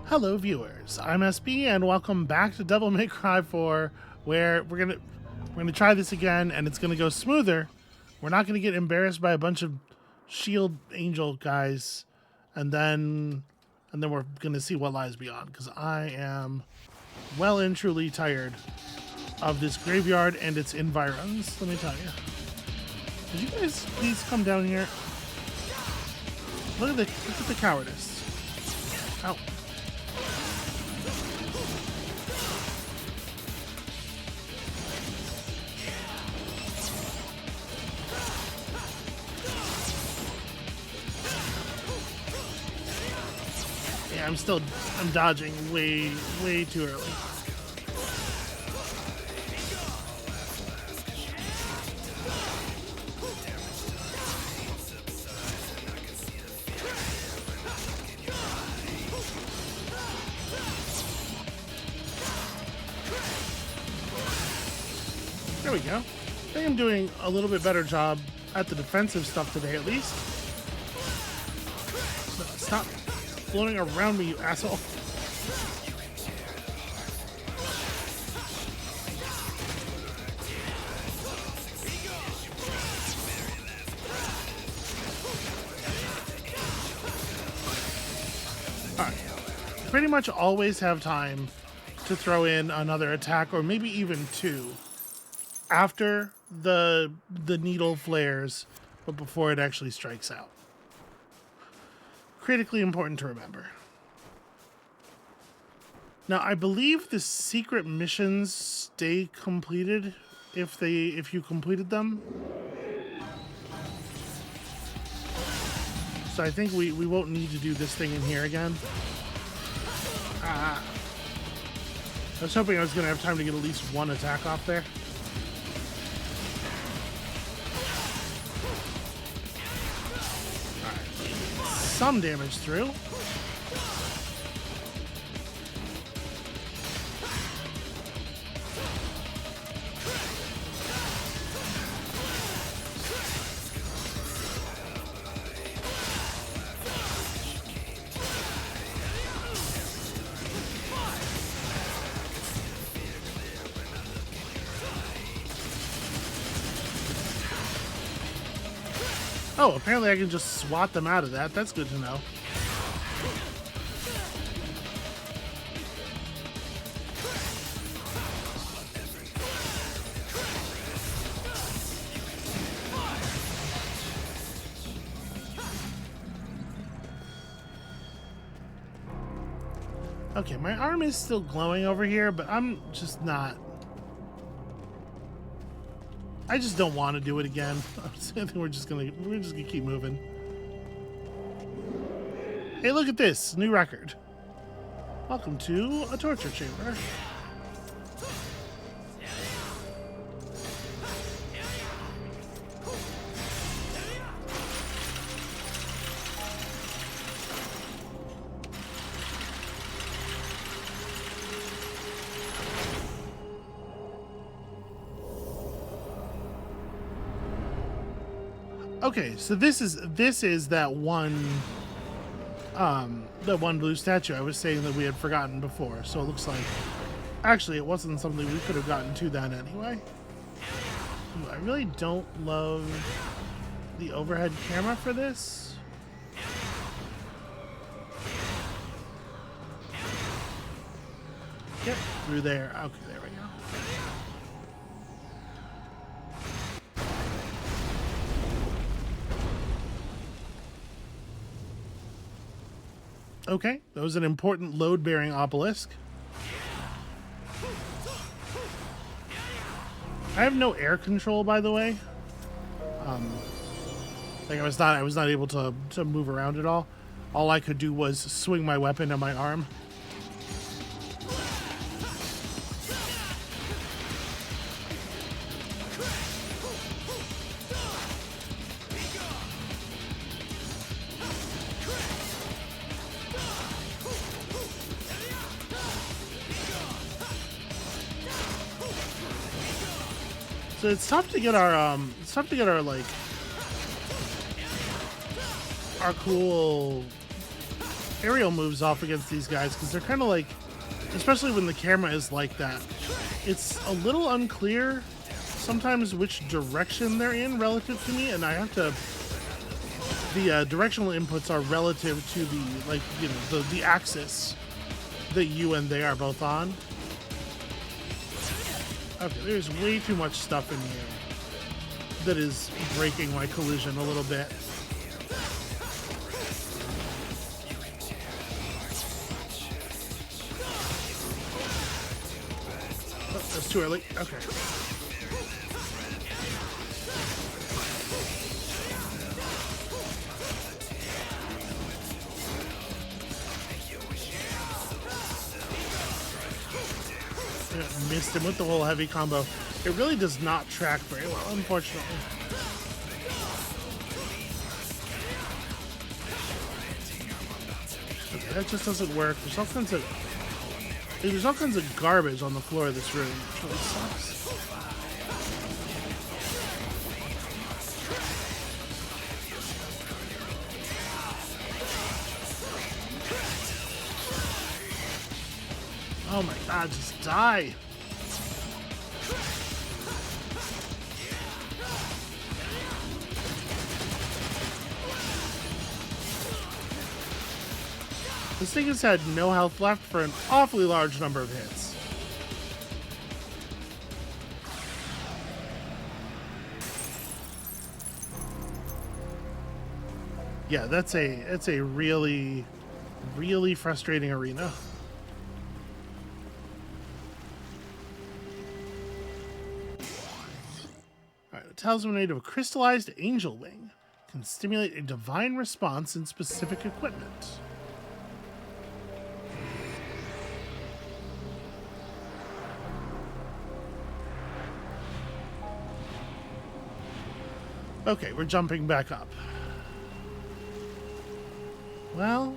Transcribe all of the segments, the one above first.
Hello viewers, I'm SB and welcome back to Devil May Cry 4, where we're gonna try this again and it's gonna go smoother. We're not gonna get embarrassed by a bunch of shield angel guys, and then we're gonna see what lies beyond, because I am well and truly tired of this graveyard and its environs, let me tell you. Would you guys please come down here? Look at the cowardice. Ow. Yeah, I'm dodging way too early. There we go. I think I'm doing a little bit better job at the defensive stuff today, at least. Stop floating around me, you asshole. Alright. Pretty much always have time to throw in another attack, or maybe even two, after the needle flares, but before it actually strikes out. Critically important to remember. Now, I believe the secret missions stay completed if you completed them. So I think we won't need to do this thing in here again. I was hoping I was going to have time to get at least one attack off there. Some damage through. Oh, apparently I can just swat them out of that. That's good to know. Okay, my arm is still glowing over here, but I'm just not. I just don't want to do it again. I think we're just gonna keep moving. Hey, look at this new record. Welcome to a torture chamber. Okay, so this is that one blue statue I was saying that we had forgotten before. So it looks like actually it wasn't something we could have gotten to then anyway. Ooh, I really don't love the overhead camera for this. Get through there. Okay, there we go. Okay, that was an important load-bearing obelisk. I have no air control, by the way. Like I was not able to move around at all. All I could do was swing my weapon on my arm. So it's tough to get our like our cool aerial moves off against these guys because they're kind of like, especially when the camera is like that, it's a little unclear sometimes which direction they're in relative to me, and I have to. The directional inputs are relative to the, like, you know, the axis that you and they are both on. Okay, there's way too much stuff in here that is breaking my collision a little bit. Oh, that's too early. Okay. Missed him with the whole heavy combo. It really does not track very well, unfortunately. Okay, that just doesn't work. There's all kinds of garbage on the floor of this room, which really sucks. Oh my god, just die! This thing has had no health left for an awfully large number of hits. Yeah, it's a really, really frustrating arena. Alright, the talisman made of a crystallized angel wing can stimulate a divine response in specific equipment. Okay, we're jumping back up. Well,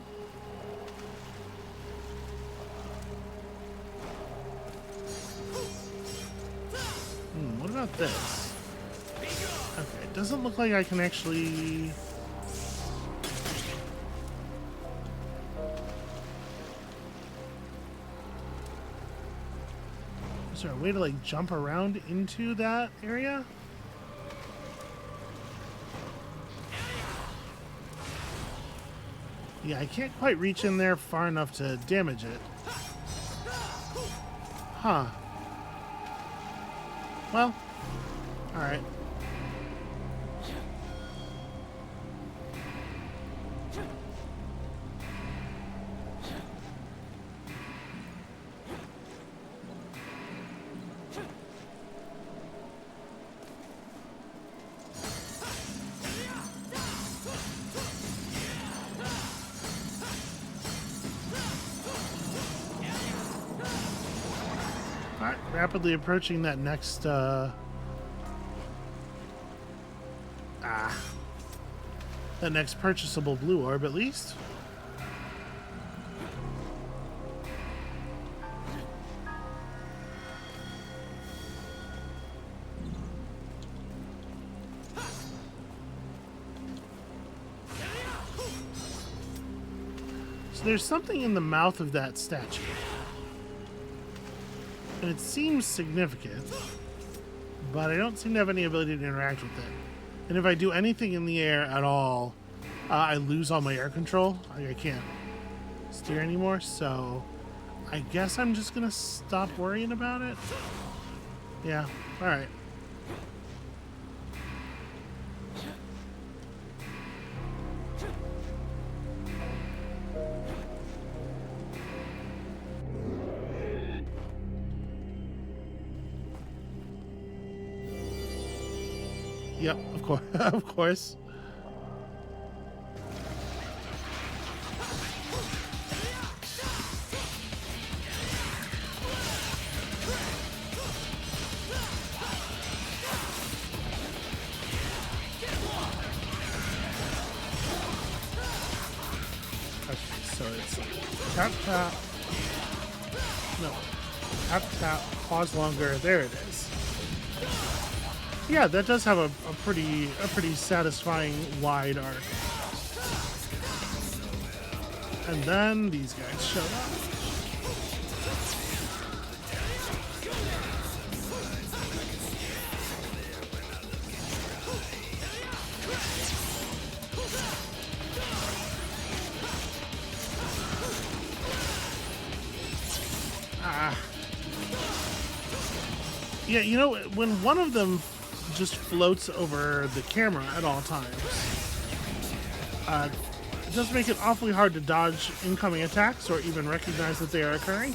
what about this? Okay, it doesn't look like I can actually... Is there a way to, like, jump around into that area? Yeah, I can't quite reach in there far enough to damage it. Huh. Well, alright. Alright, rapidly approaching that next, that next purchasable blue orb, at least. So there's something in the mouth of that statue. And it seems significant, but I don't seem to have any ability to interact with it. And if I do anything in the air at all, I lose all my air control. I can't steer anymore, so I guess I'm just gonna stop worrying about it. Yeah, alright. Yep, of course, of course. Okay, so it's tap, tap. No, tap, tap, pause longer. There it is. Yeah, that does have a pretty satisfying wide arc. And then these guys showed up. Yeah, you know, when one of them just floats over the camera at all times, it does make it awfully hard to dodge incoming attacks or even recognize that they are occurring.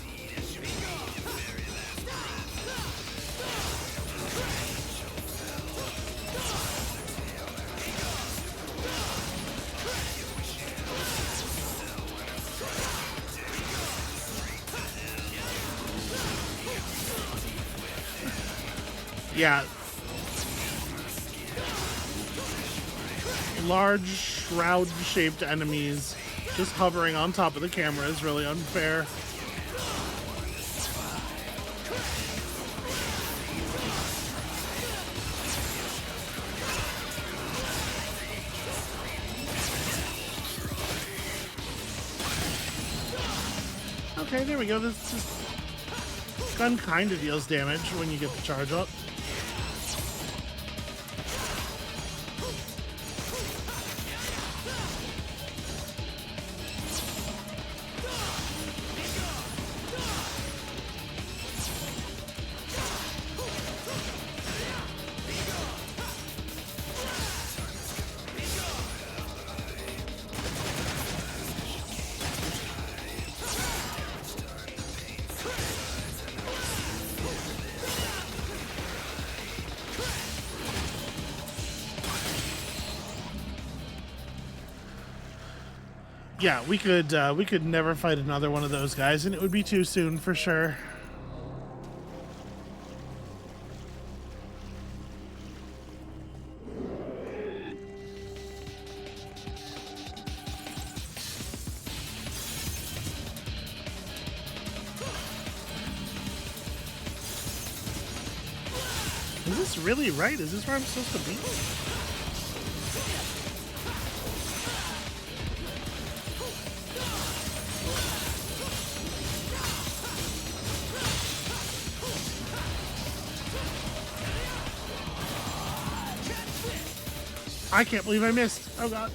Yeah. Large shroud-shaped enemies just hovering on top of the camera is really unfair. Okay, there we go. This gun kind of deals damage when you get the charge up. Yeah, we could never fight another one of those guys, and it would be too soon for sure. Is this really right? Is this where I'm supposed to be? I can't believe I missed. Oh god.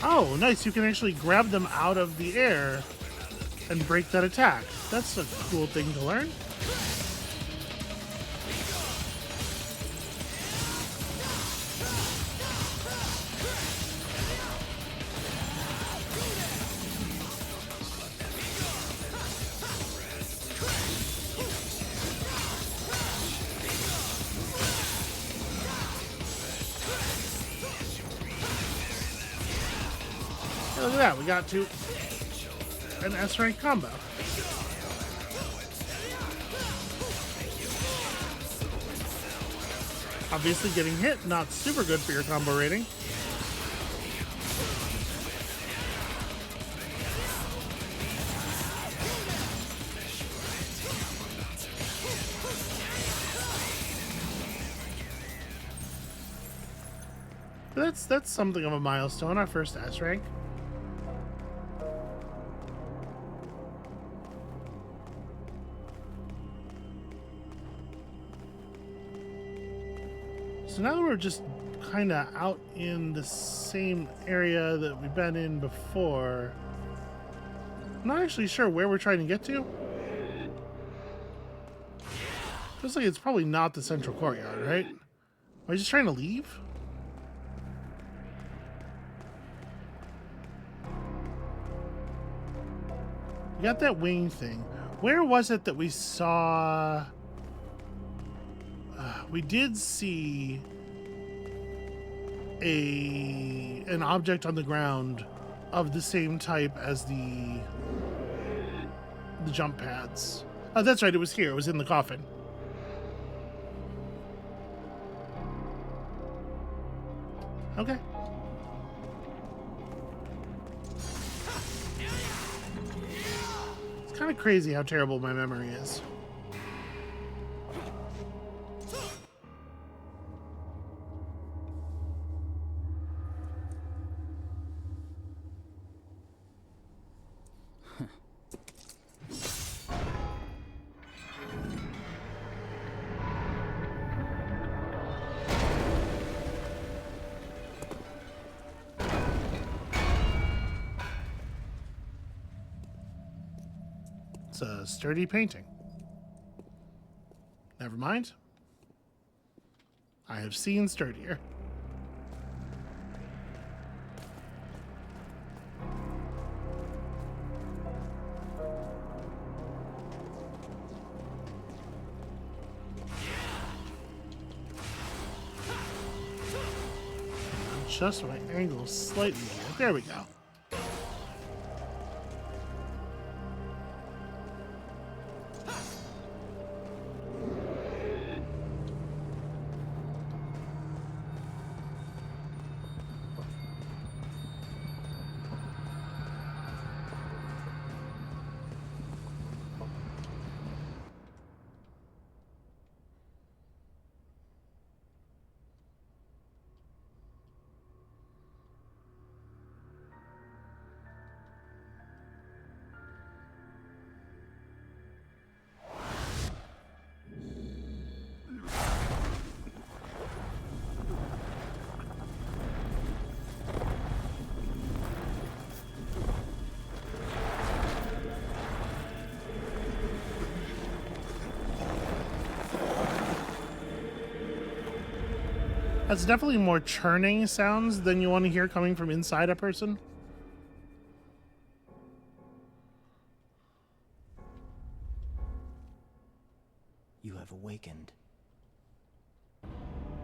Oh, nice. You can actually grab them out of the air and break that attack. That's a cool thing to learn. Look at that, we got to an S-rank combo. Obviously getting hit, not super good for your combo rating. But that's something of a milestone, our first S-rank. So now we're just kind of out in the same area that we've been in before. I'm not actually sure where we're trying to get to. Feels like it's probably not the central courtyard, right? Am I just trying to leave? We got that wing thing. Where was it that we saw... we did see an object on the ground of the same type as the jump pads. Oh, that's right. It was here. It was in the coffin. Okay. It's kind of crazy how terrible my memory is. It's a sturdy painting. Never mind. I have seen sturdier. Adjust my angle slightly more. There we go. That's definitely more churning sounds than you want to hear coming from inside a person. You have awakened.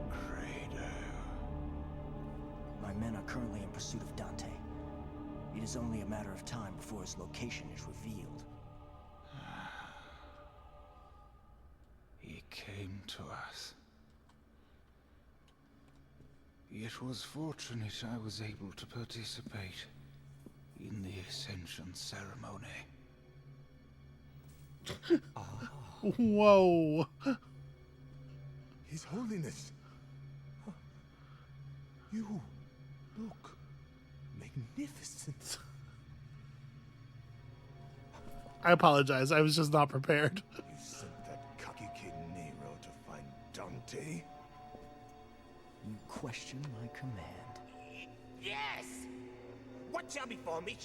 Credo. My men are currently in pursuit of Dante. It is only a matter of time before his location is revealed. He came to us. It was fortunate I was able to participate in the Ascension ceremony. Whoa. His Holiness. You look magnificent. I apologize. I was just not prepared. You sent that cocky kid Nero to find Dante? You question my command. Yes! Watch out before me.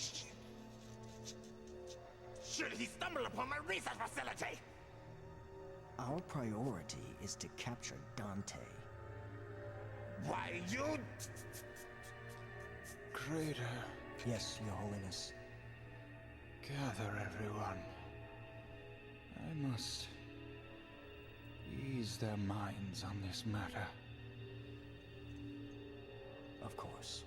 Should he stumble upon my research facility? Our priority is to capture Dante. Why, you... Credo, Yes, Your Holiness. gather everyone. I must ease their minds on this matter. Of course.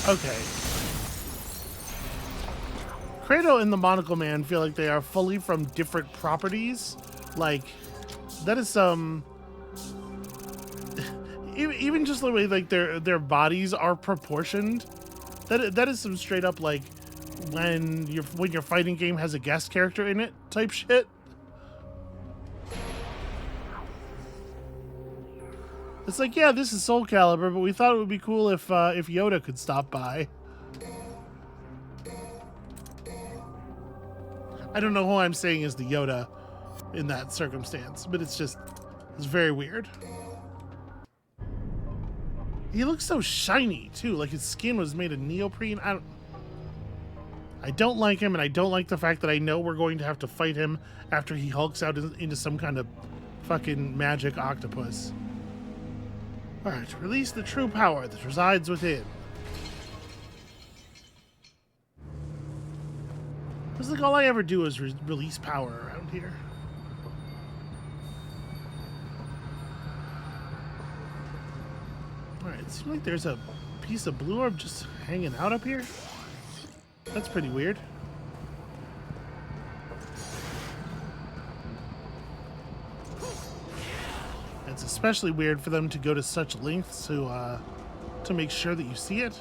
Okay. Credo and the Monocle Man feel like they are fully from different properties. Like, that is some... even just the way like their bodies are proportioned. That is some straight up like when your fighting game has a guest character in it type shit. It's like, yeah, this is Soul Calibur, but we thought it would be cool if Yoda could stop by. I don't know who I'm saying is the Yoda in that circumstance, but it's very weird. He looks so shiny too, like his skin was made of neoprene. I don't like him, and I don't like the fact that I know we're going to have to fight him after he hulks out into some kind of fucking magic octopus. Alright, release the true power that resides within. It's like all I ever do is release power around here. Alright, it seems like there's a piece of blue orb just hanging out up here. That's pretty weird. It's especially weird for them to go to such lengths to make sure that you see it.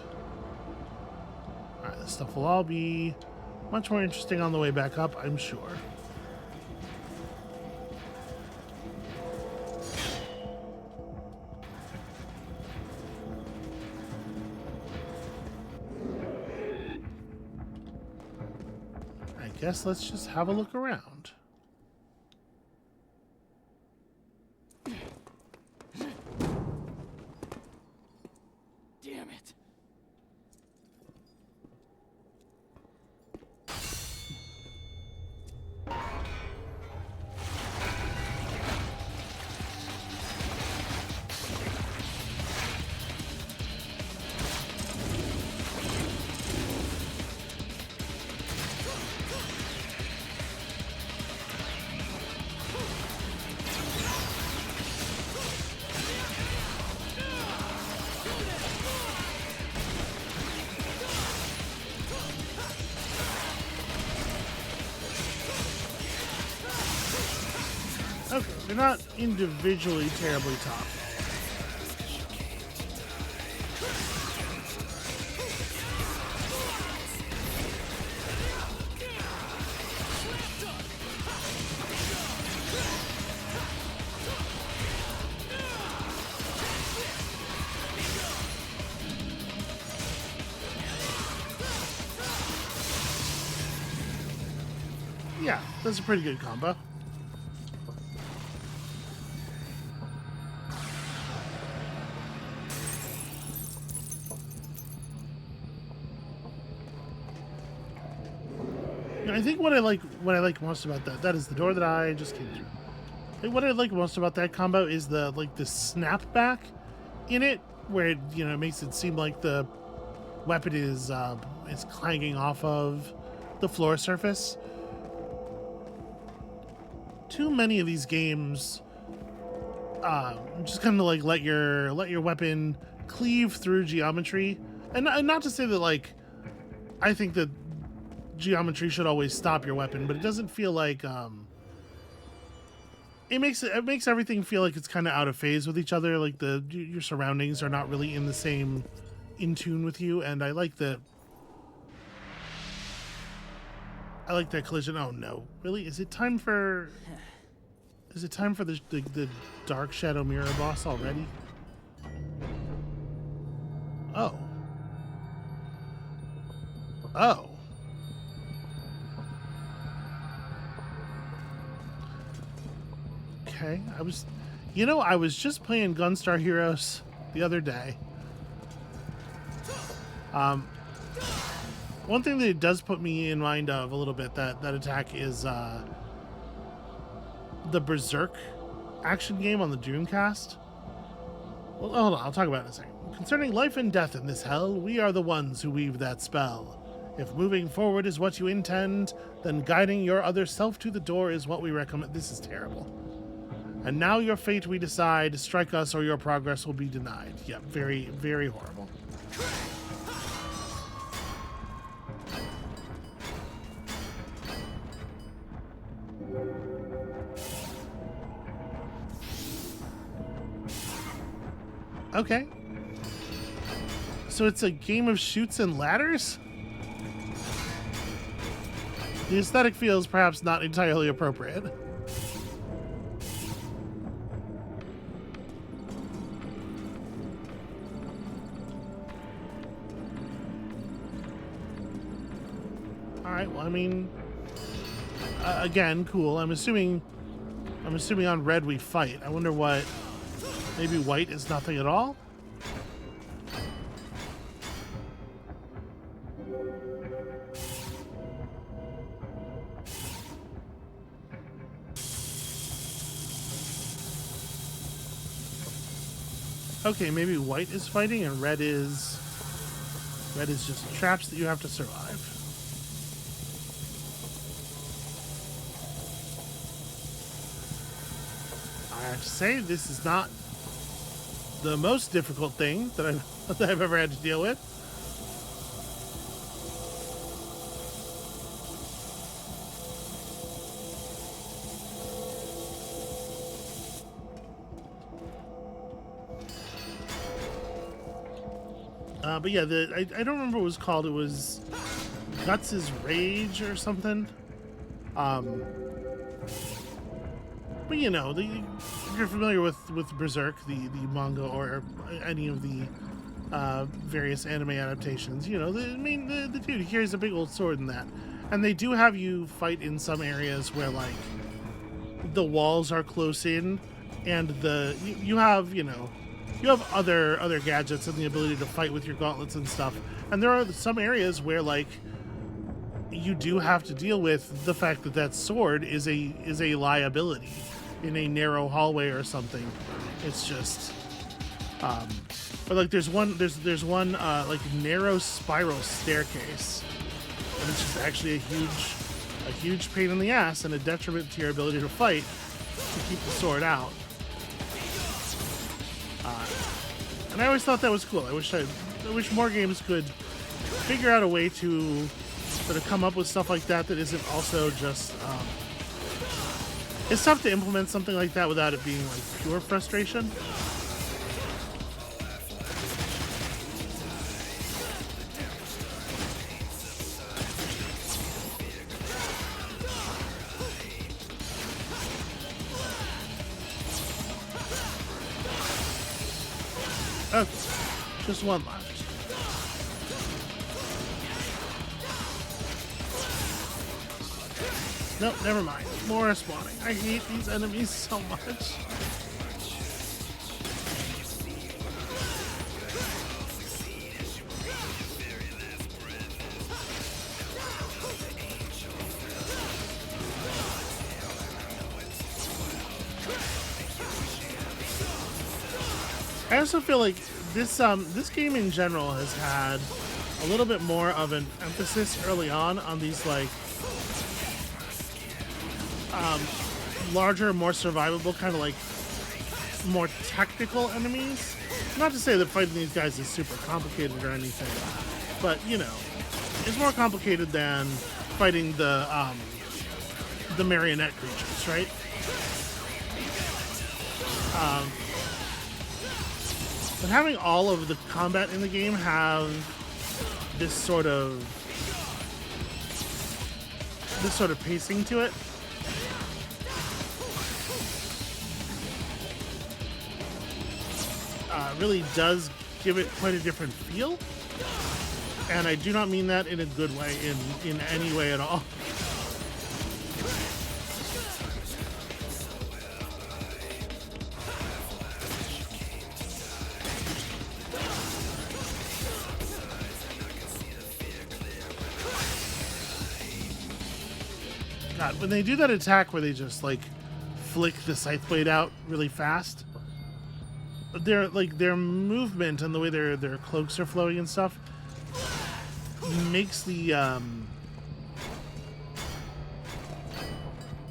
Alright, this stuff will all be much more interesting on the way back up, I'm sure. I guess let's just have a look around. They're not individually terribly tough. Yeah, that's a pretty good combo. I think what I like most about that is the door that I just came through. I think what I like most about that combo is the snapback in it, where it, you know, makes it seem like the weapon is clanging off of the floor surface. Too many of these games just kind of like let your weapon cleave through geometry, and not to say that like I think that geometry should always stop your weapon, but it doesn't feel like it makes everything feel like it's kind of out of phase with each other. Like your surroundings are not really in tune with you, and I like that collision. Oh no, really? Is it time for the Dark Shadow Mirror boss already? Oh. Oh. Okay, I was just playing Gunstar Heroes the other day. One thing that it does put me in mind of a little bit, that attack is the Berserk action game on the Dreamcast. Well, hold on, I'll talk about it in a second. Concerning life and death in this hell, we are the ones who weave that spell. If moving forward is what you intend, then guiding your other self to the door is what we recommend. This is terrible. And now your fate we decide, strike us or your progress will be denied. Yeah, very, very horrible. Okay. So it's a game of chutes and ladders? The aesthetic feels perhaps not entirely appropriate. Alright, well, I mean, again, cool. I'm assuming on red we fight. I wonder what... Maybe white is nothing at all? Okay, maybe white is fighting and red is just traps that you have to survive. I have to say, this is not the most difficult thing that I've ever had to deal with. But yeah, I don't remember what it was called. It was Guts' Rage or something. But you know, if you're familiar with Berserk, the manga, or any of the various anime adaptations, you know, the dude carries a big old sword in that. And they do have you fight in some areas where, like, the walls are close in, and you have other gadgets and the ability to fight with your gauntlets and stuff. And there are some areas where, like, you do have to deal with the fact that sword is a liability in a narrow hallway or something. It's just, but like there's one like narrow spiral staircase, and it's just actually a huge pain in the ass and a detriment to your ability to fight to keep the sword out. And I always thought that was cool. I wish more games could figure out a way to sort of come up with stuff like that isn't also just It's tough to implement something like that without it being like pure frustration. Okay, just one left. Nope, never mind. More are spawning. I hate these enemies so much. I also feel like this game in general has had a little bit more of an emphasis early on these like larger, more survivable, kind of like more technical enemies. Not to say that fighting these guys is super complicated or anything, but you know, it's more complicated than fighting the marionette creatures, right? But having all of the combat in the game have this sort of pacing to it, really does give it quite a different feel. And I do not mean that in a good way, in any way at all. God, when they do that attack where they just like flick the scythe blade out really fast, their movement and the way their cloaks are flowing and stuff makes the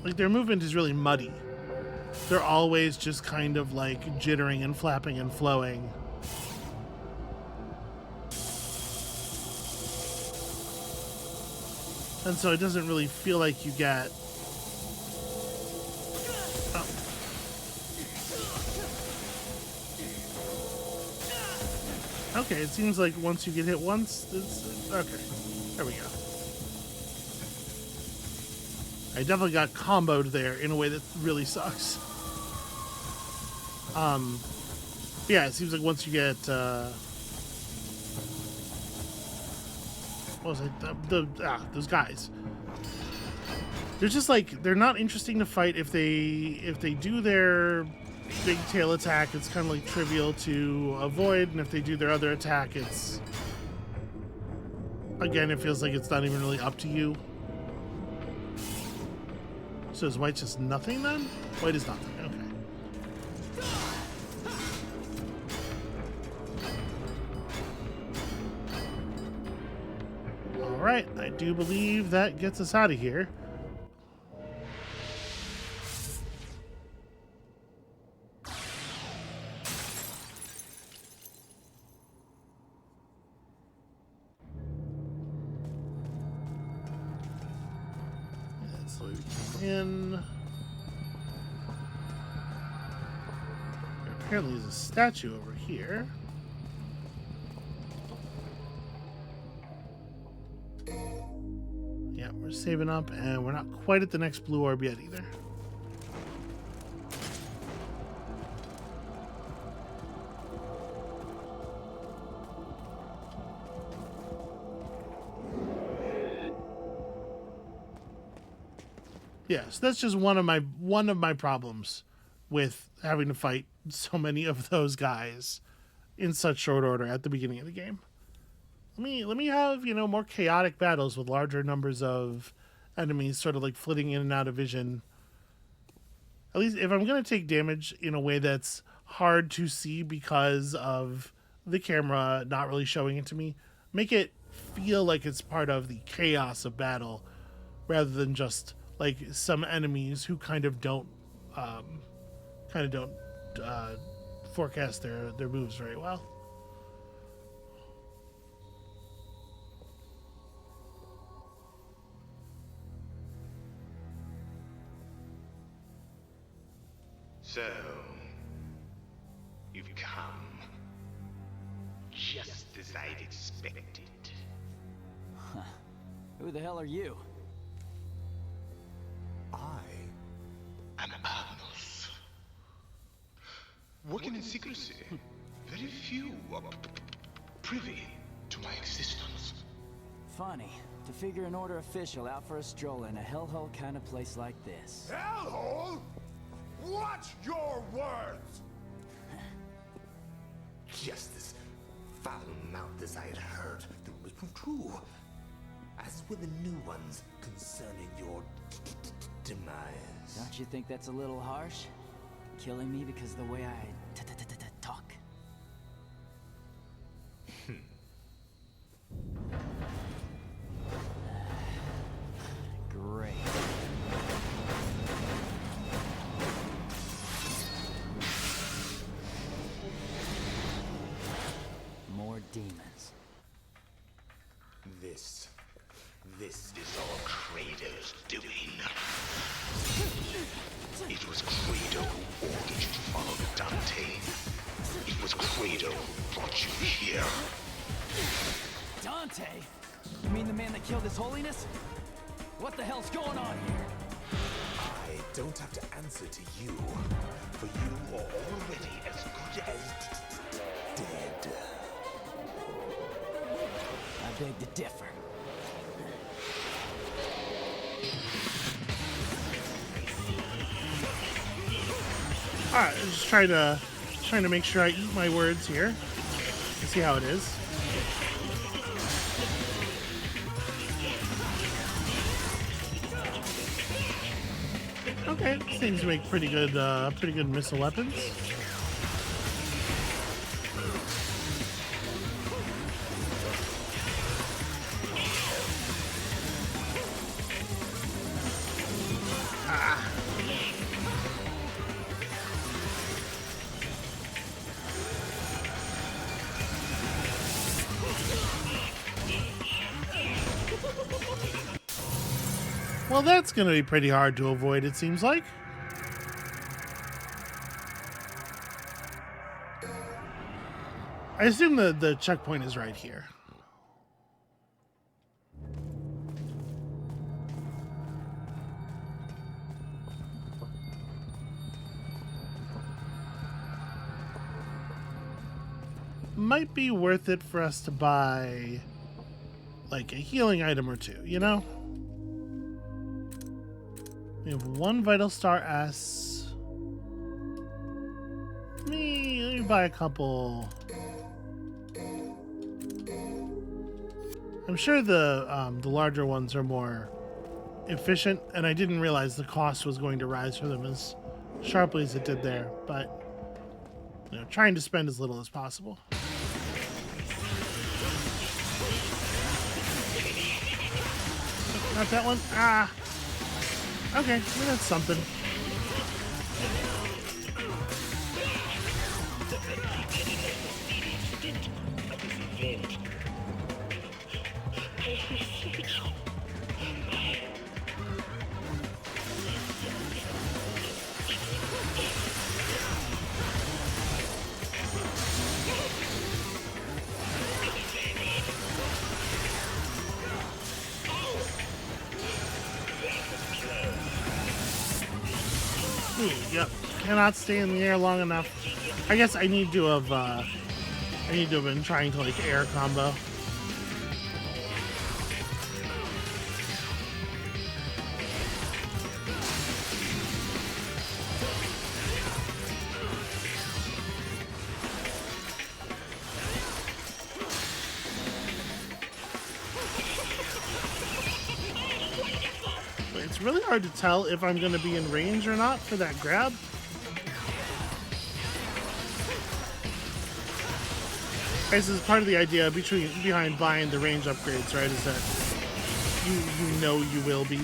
like their movement is really muddy. They're always just kind of like jittering and flapping and flowing. And so it doesn't really feel like you get Okay, it seems like once you get hit once, it's okay. There we go. I definitely got comboed there in a way that really sucks. Yeah, it seems like once you get what was it? Those guys. They're just like they're not interesting to fight if they do their big tail attack, it's kind of like trivial to avoid, and if they do their other attack, it's again, it feels like it's not even really up to you. So is white just nothing then? White is nothing, okay. Alright, I do believe that gets us out of here. In apparently there's a statue over here. Yeah, we're saving up and we're not quite at the next blue orb yet either. Yeah, so that's just one of my problems with having to fight so many of those guys in such short order at the beginning of the game. Let me have, you know, more chaotic battles with larger numbers of enemies sort of like flitting in and out of vision. At least if I'm going to take damage in a way that's hard to see because of the camera not really showing it to me, make it feel like it's part of the chaos of battle rather than just like some enemies who kind of don't forecast their moves very well. So, you've come. Just as I'd expected. Who the hell are you? I'm Agnus. Working in secrecy. Very few are privy to my existence. Funny. To figure an order official out for a stroll in a hellhole kind of place like this. Hellhole? Watch your words! Just as foul-mouthed as I had heard, the rumors proved true. As were the new ones concerning your demise. Don't you think that's a little harsh? Killing me because of the way I talk? Great. More demons. This is all Kratos' doing. It was Kratos who ordered you to follow Dante. It was Kratos who brought you here. Dante? You mean the man that killed His Holiness? What the hell's going on here? I don't have to answer to you, for you are already as good as dead. I beg to differ. Alright, just trying to make sure I eat my words here. Let's see how it is. Okay, seems to make pretty good missile weapons. Well, that's going to be pretty hard to avoid, it seems like. I assume the checkpoint is right here. Might be worth it for us to buy, like, a healing item or two, you know? We have one Vital Star S. Let me buy a couple. I'm sure the larger ones are more efficient, and I didn't realize the cost was going to rise for them as sharply as it did there. But you know, trying to spend as little as possible. Not that one. Ah. Okay, well, that's something. Yep, cannot stay in the air long enough. I guess I need to have been trying to like air combo. It's really hard to tell if I'm going to be in range or not for that grab. This is part of the idea behind buying the range upgrades, right? Is that you know you will be.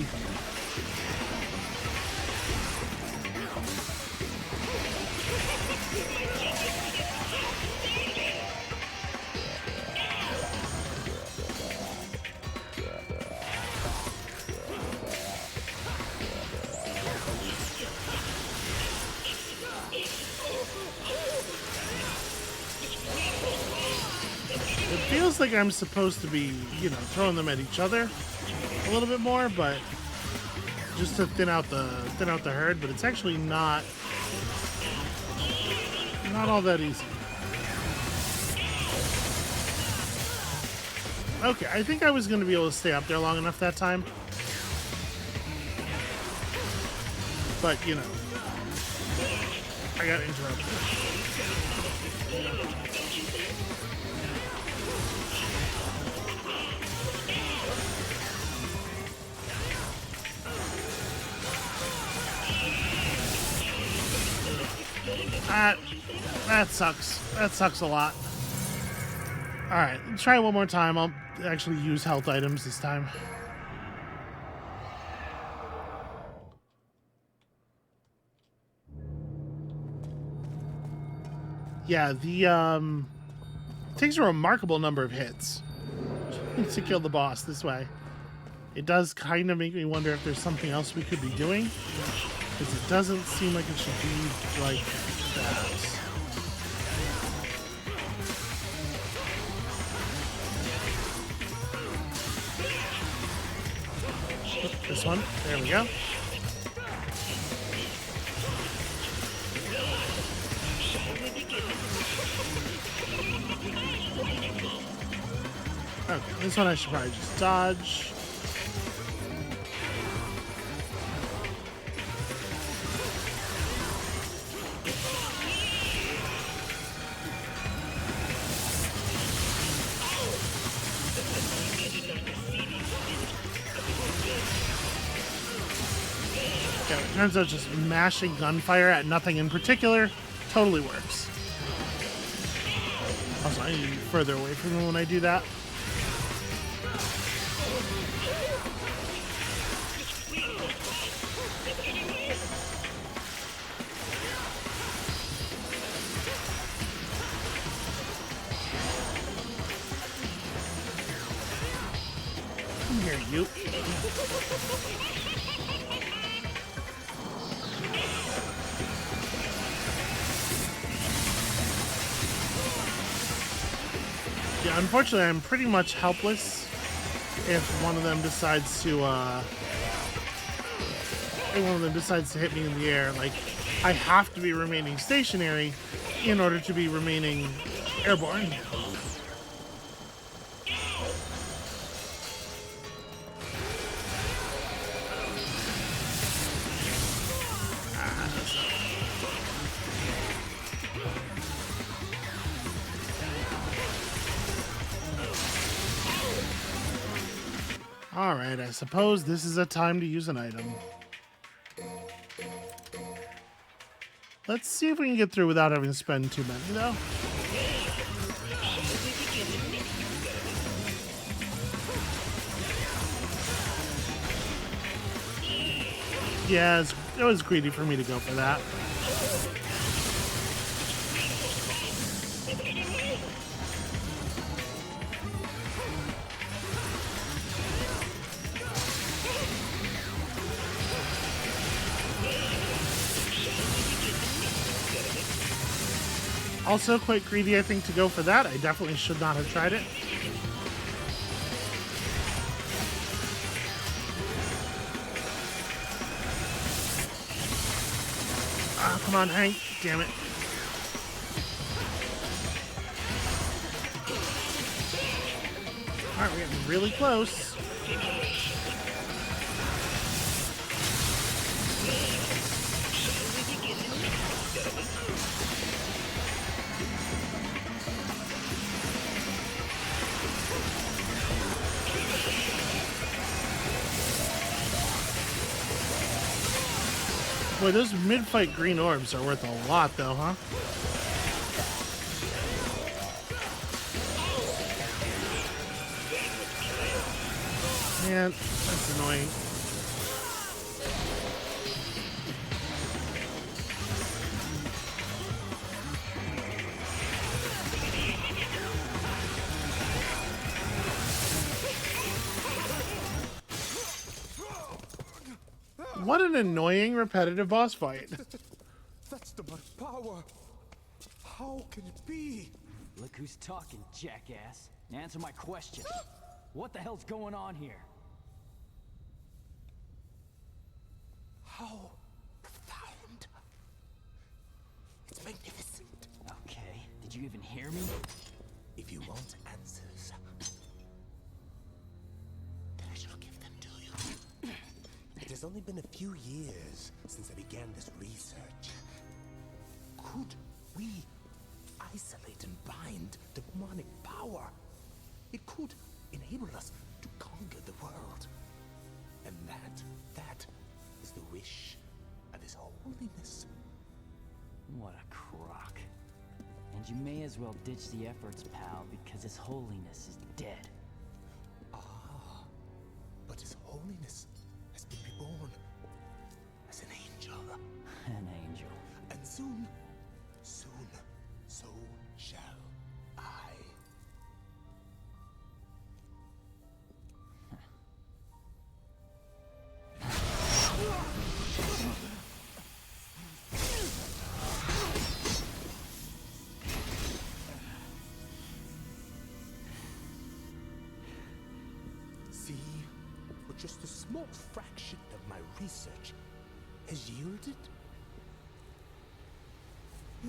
looks like I'm supposed to be, you know, throwing them at each other a little bit more, but just to thin out the herd. But it's actually not all that easy. Okay, I think I was going to be able to stay up there long enough that time. But, you know, I got interrupted. That sucks. That sucks a lot. Alright, let's try it one more time. I'll actually use health items this time. Yeah, the it takes a remarkable number of hits to kill the boss this way. It does kind of make me wonder if there's something else we could be doing, because it doesn't seem like it should be like that. This one. There we go. Okay, this one I should probably just dodge. Okay, it turns out just mashing gunfire at nothing in particular totally works. Also, I need to be further away from them when I do that. Come here, you. Yeah, unfortunately, I'm pretty much helpless if one of them decides to hit me in the air. Like, I have to be remaining stationary in order to be remaining airborne. Alright, I suppose this is a time to use an item. Let's see if we can get through without having to spend too many, though. Yeah, it was greedy for me to go for that. Also quite greedy, I think, to go for that. I definitely should not have tried it. Ah, come on, Hank. Damn it. Alright, we're getting really close. Boy, those mid-fight green orbs are worth a lot, though, huh? Man, that's annoying. What an annoying, repetitive boss fight. That's the much power. How can it be? Look who's talking, jackass. Answer my question. What the hell's going on here? How profound. It's magnificent. Okay, did you even hear me? If you want answers, then I shall give them to you. It has only been a few years since I began this research. Could we isolate and bind demonic power? It could enable us to conquer the world. And that is the wish of His Holiness. What a crock. And you may as well ditch the efforts, pal, because His Holiness is dead. Ah, but His Holiness has been reborn as an angel. An angel. And soon, so shall I. See what just a small fraction of my research has yielded?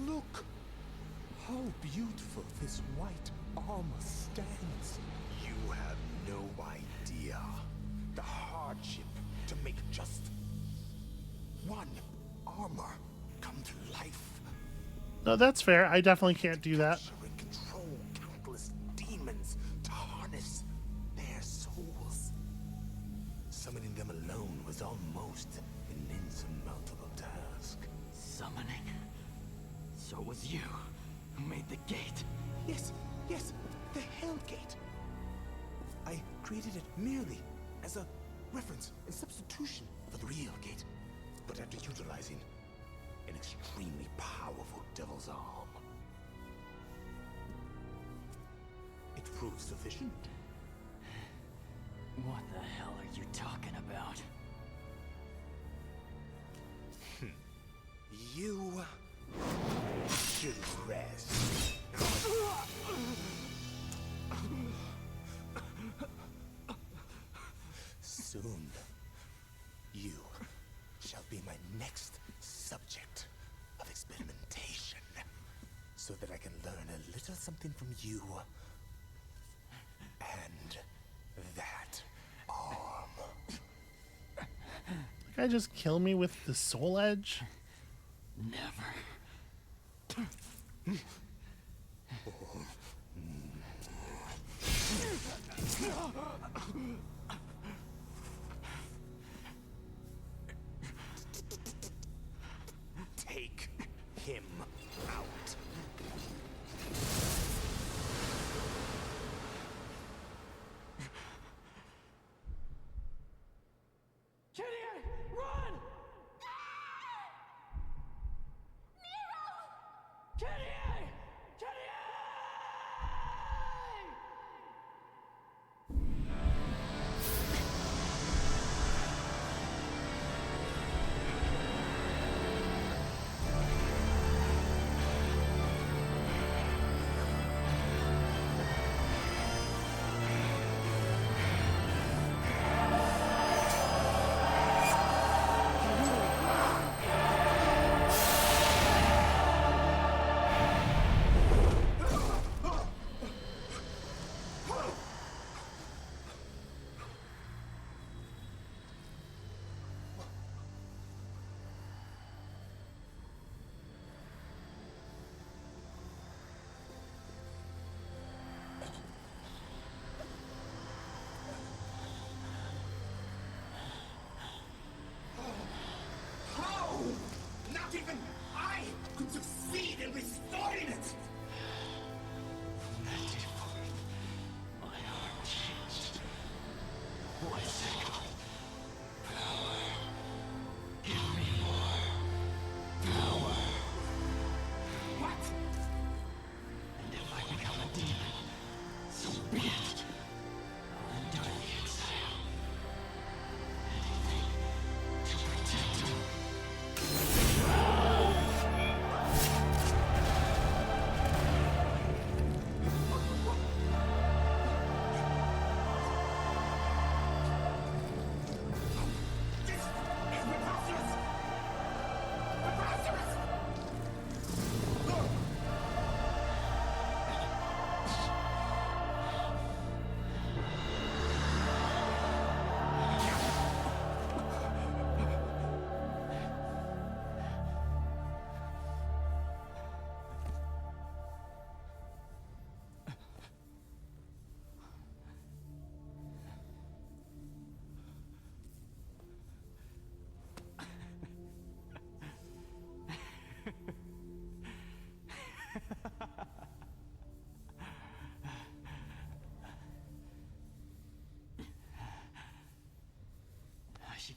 Look how beautiful this white armor stands. You have no idea the hardship to make just one armor come to life. No, that's fair. I definitely can't do that. And control countless demons to harness their souls. Summoning them alone was almost an insurmountable task. Summoning? So it was you who made the gate. Yes, the Hell Gate. I created it merely as a reference and substitution for the real gate, but after utilizing an extremely powerful devil's arm. It proved sufficient. What the hell are you talking about? You should rest. Soon, you shall be my next subject of experimentation, so that I can learn a little something from you and that arm. The guy just kill me with the soul edge? Never. Take him out. Kitty, run! Kitty! Kitty!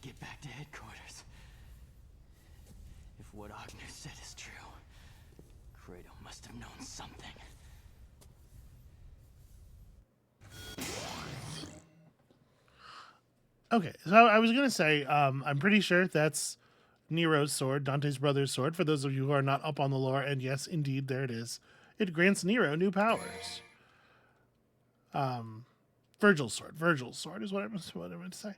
get back to headquarters. If what Agnew said is true, Kratos must have known something. Okay, so I was gonna say, I'm pretty sure that's Nero's sword, Dante's brother's sword. For those of you who are not up on the lore, and yes, indeed, there it is. It grants Nero new powers. Virgil's sword. Virgil's sword is what I meant to say.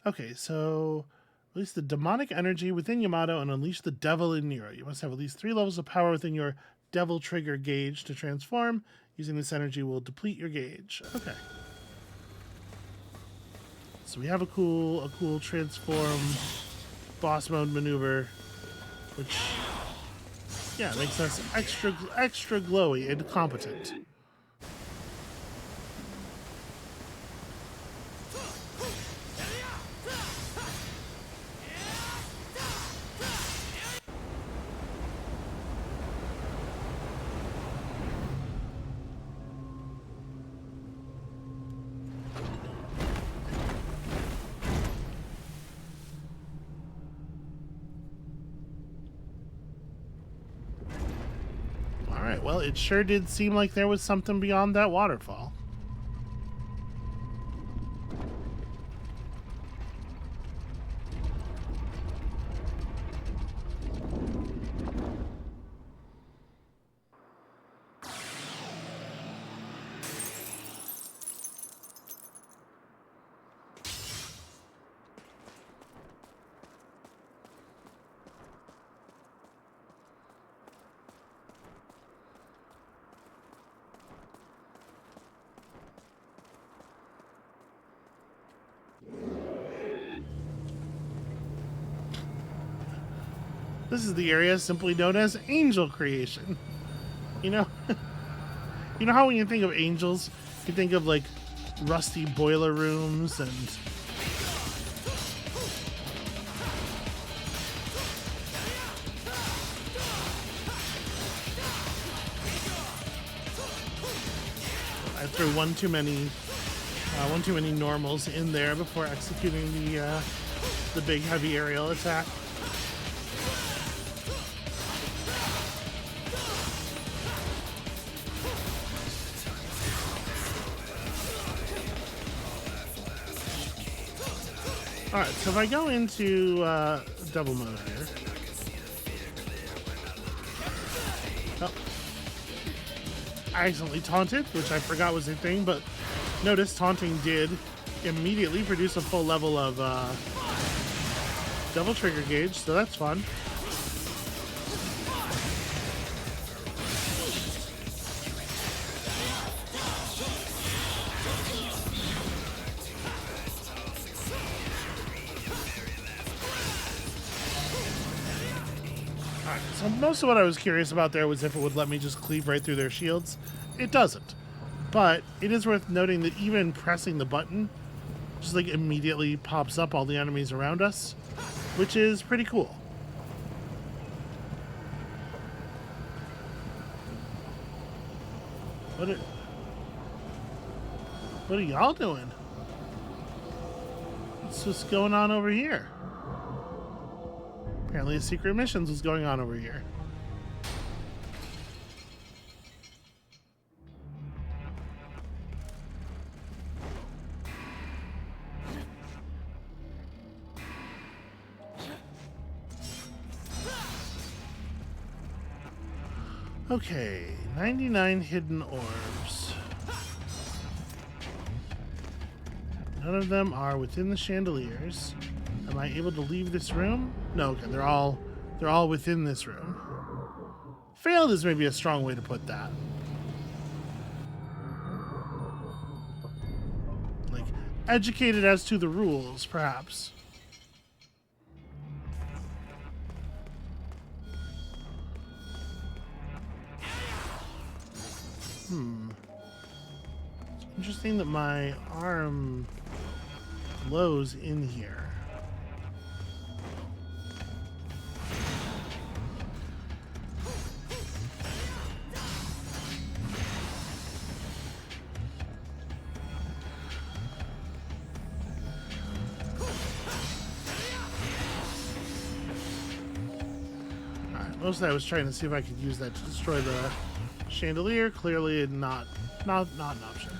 Okay, so release the demonic energy within Yamato and unleash the devil in Nero. You must have at least 3 levels of power within your devil trigger gauge to transform. Using this energy will deplete your gauge. Okay. So we have a cool transform boss mode maneuver, which, yeah, makes us extra glowy and competent. Alright, well, it sure did seem like there was something beyond that waterfall. This is the area simply known as angel creation. You know, you know how when you think of angels, you think of like rusty boiler rooms and I threw one too many normals in there before executing the big heavy aerial attack. Alright, so if I go into double mode here. Oh. I accidentally taunted, which I forgot was a thing, but notice taunting did immediately produce a full level of double trigger gauge, so that's fun. So most of what I was curious about there was if it would let me just cleave right through their shields. It doesn't. But it is worth noting that even pressing the button just like immediately pops up all the enemies around us, which is pretty cool. What are y'all doing? What's just going on over here? Apparently a secret missions was going on over here. Okay, 99 hidden orbs. None of them are within the chandeliers. Am I able to leave this room? No, okay, they're all within this room. Failed is maybe a strong way to put that. Like, educated as to the rules, perhaps. It's interesting that my arm glows in here. Mostly I was trying to see if I could use that to destroy the chandelier. Clearly not an option.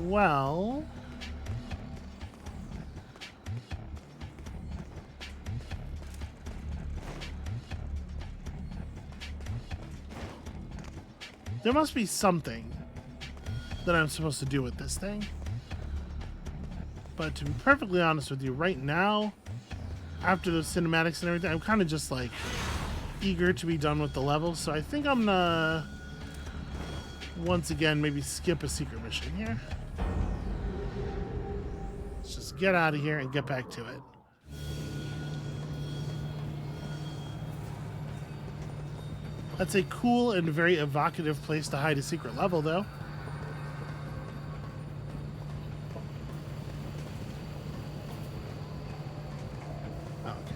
Well, there must be something that I'm supposed to do with this thing. But to be perfectly honest with you, right now, after the cinematics and everything, I'm kind of just like eager to be done with the level. So I think I'm gonna once again maybe skip a secret mission here. Let's just get out of here and get back to it. That's a cool and very evocative place to hide a secret level, though. Okay.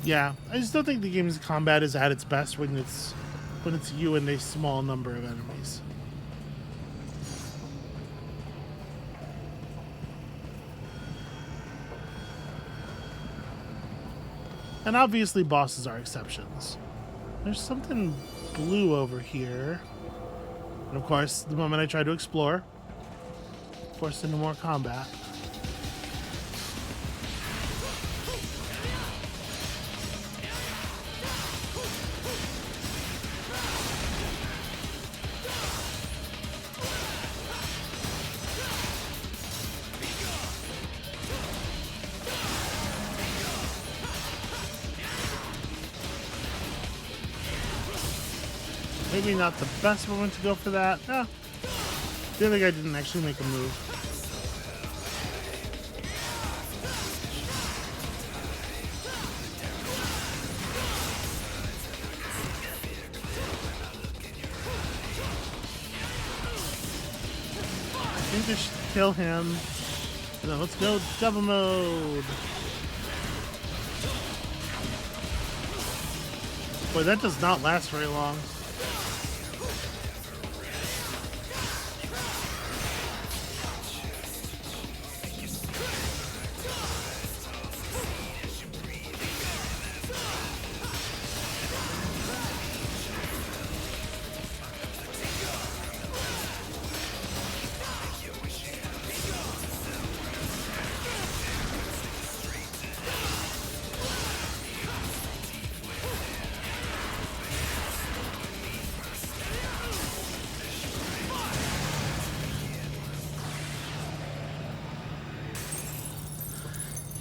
Yeah, I just don't think the game's combat is at its best when it's you and a small number of enemies. And obviously bosses are exceptions. There's something blue over here. And of course, the moment I try to explore, forced into more combat. Maybe not the best moment to go for that. No. The other guy didn't actually make a move. I think they should kill him. And then let's go devil mode. Boy, that does not last very long.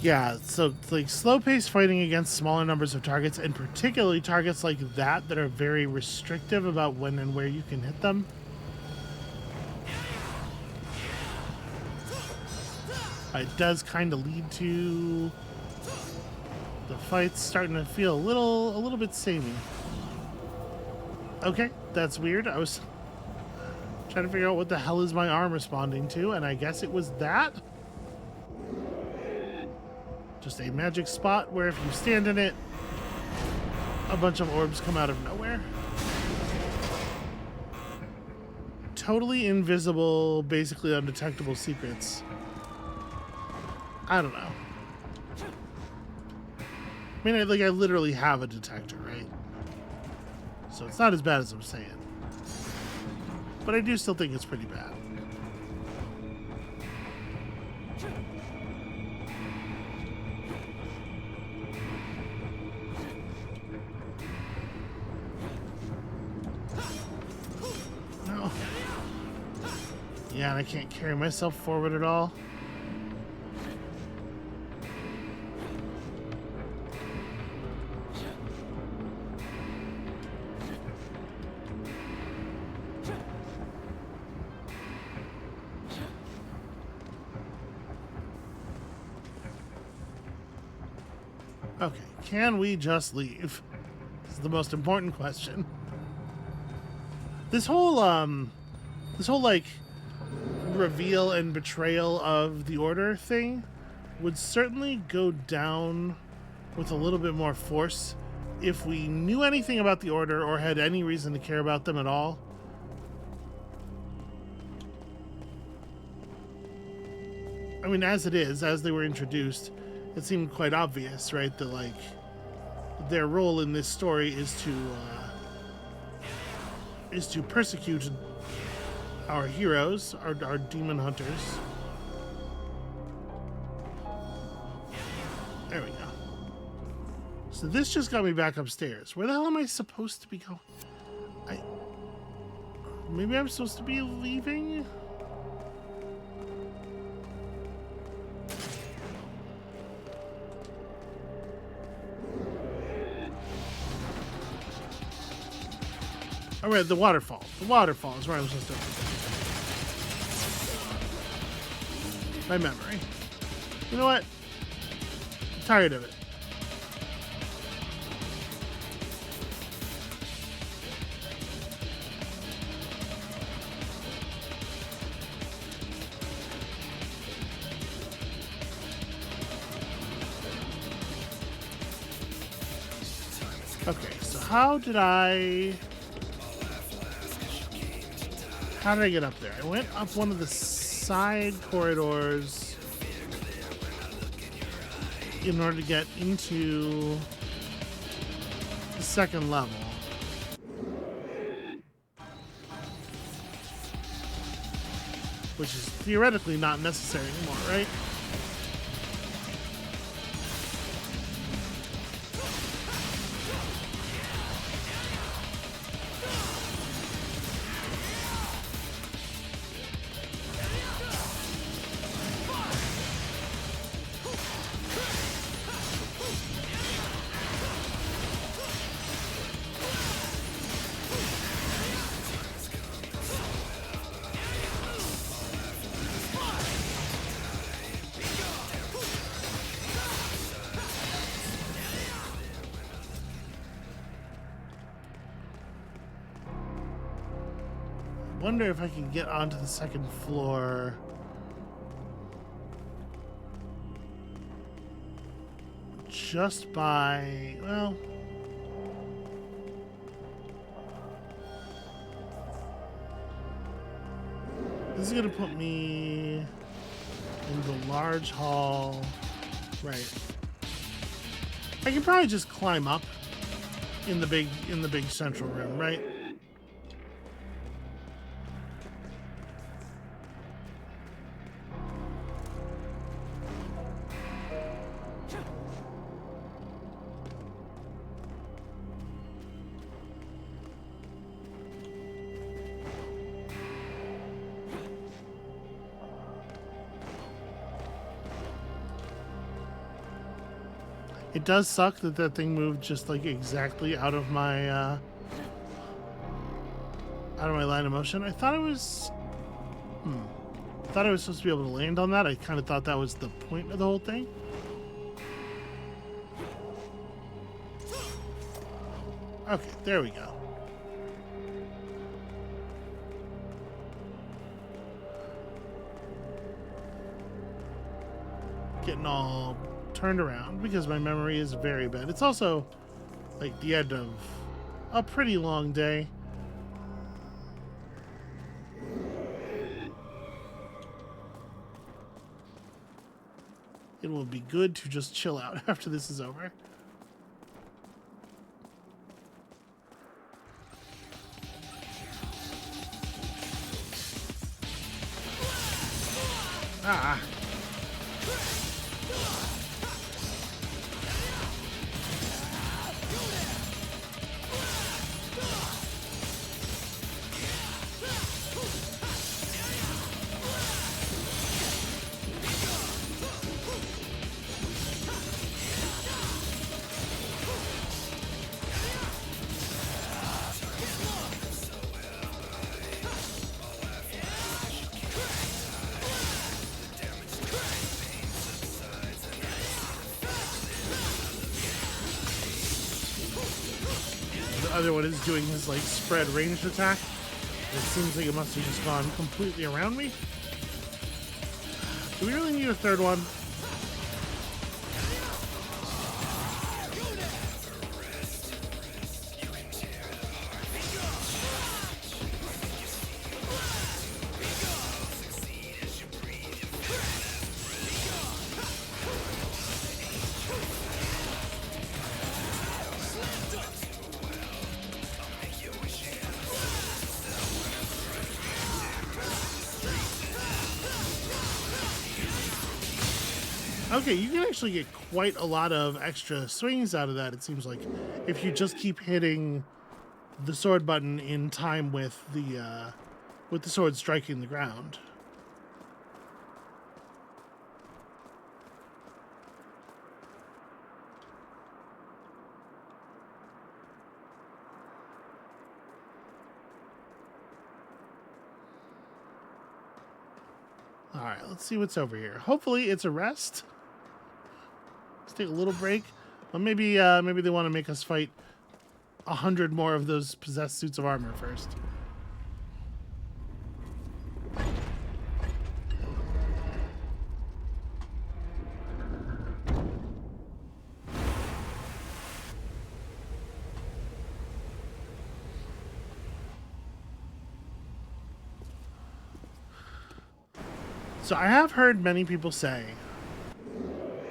Yeah, so like slow-paced fighting against smaller numbers of targets, and particularly targets like that are very restrictive about when and where you can hit them. It does kind of lead to the fights starting to feel a little bit samey. Okay, that's weird. I was trying to figure out what the hell is my arm responding to, and I guess it was that. Just a magic spot where if you stand in it, a bunch of orbs come out of nowhere. Totally invisible, basically undetectable secrets. I don't know. I mean, I literally have a detector, right? So it's not as bad as I'm saying. but I do still think it's pretty bad. No. Yeah, and I can't carry myself forward at all. Okay, can we just leave? This is the most important question. This whole like reveal and betrayal of the Order thing would certainly go down with a little bit more force if we knew anything about the Order or had any reason to care about them at all. I mean, as it is, as they were introduced, it seemed quite obvious, right? That like their role in this story is to persecute our heroes, our demon hunters. There we go. So this just got me back upstairs. Where the hell am I supposed to be going? Maybe I'm supposed to be leaving? Oh, right, the waterfall. The waterfall is where I'm supposed to go. My memory. You know what? I'm tired of it. Okay, so how did I get up there? I went up one of the side corridors in order to get into the second level. Which is theoretically not necessary anymore, right? I wonder if I can get onto the second floor just by, well, this is gonna put me in the large hall. Right. I can probably just climb up in the big central room, right? It does suck that that thing moved just like exactly out of my line of motion. I thought it was I thought I was supposed to be able to land on that. I kind of thought that was the point of the whole thing. Okay, there we go. Getting all turned around because my memory is very bad. It's also like the end of a pretty long day. It will be good to just chill out after this is over. Ah. The other one is doing his like spread ranged attack. It seems like it must have just gone completely around me. Do we really need a third one? Okay, you can actually get quite a lot of extra swings out of that, it seems like, if you just keep hitting the sword button in time with the sword striking the ground. All right, let's see what's over here. Hopefully it's a rest. Let's take a little break. Well, maybe they want to make us fight 100 more of those possessed suits of armor first. So I have heard many people say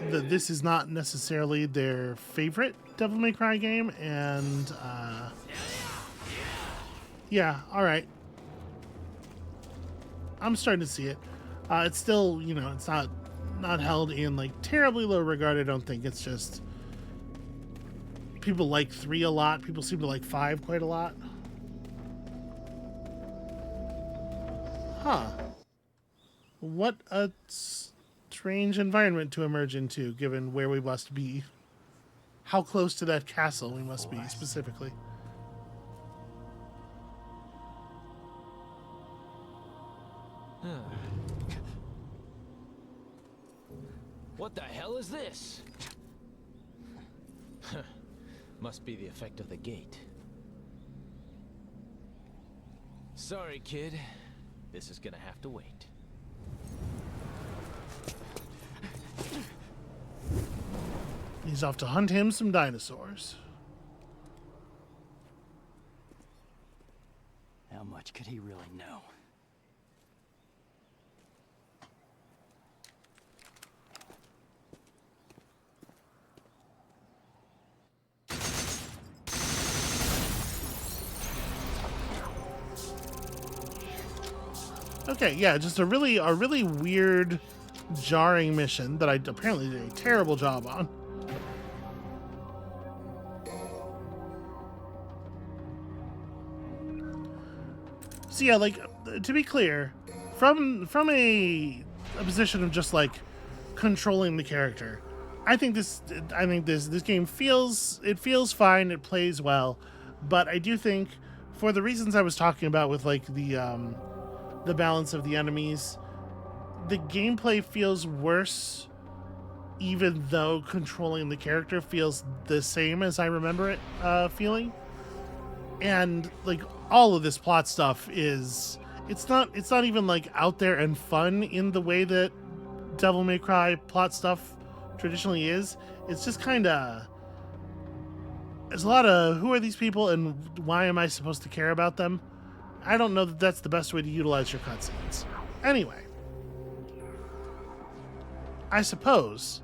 that this is not necessarily their favorite Devil May Cry game, and yeah, all right. I'm starting to see it. It's still, you know, it's not held in like terribly low regard. I don't think. It's just people like 3 a lot. People seem to like 5 quite a lot. Huh. What a strange environment to emerge into, given where we must be. How close to that castle we must be, specifically. What the hell is this? Must be the effect of the gate. Sorry, kid. This is gonna have to wait. He's off to hunt him some dinosaurs. How much could he really know? Okay, yeah, just a really weird, jarring mission that I apparently did a terrible job on. So yeah, like, to be clear, from a position of just like controlling the character, I think this game feels fine, it plays well, but I do think, for the reasons I was talking about with like the balance of the enemies, the gameplay feels worse, even though controlling the character feels the same as I remember it feeling. And like all of this plot stuff it's not even like out there and fun in the way that Devil May Cry plot stuff traditionally is. It's just kind of, there's a lot of who are these people and why am I supposed to care about them? I don't know that that's the best way to utilize your cutscenes. Anyway, I suppose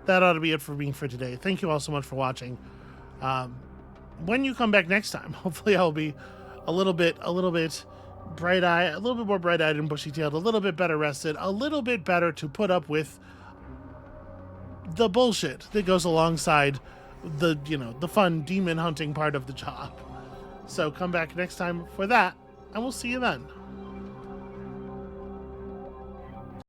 that ought to be it for me for today. Thank you all so much for watching. When you come back next time, hopefully I'll be a little bit bright-eyed, a little bit more bright-eyed and bushy-tailed, a little bit better rested, a little bit better to put up with the bullshit that goes alongside the, you know, the fun demon hunting part of the job. So come back next time for that, and we'll see you then.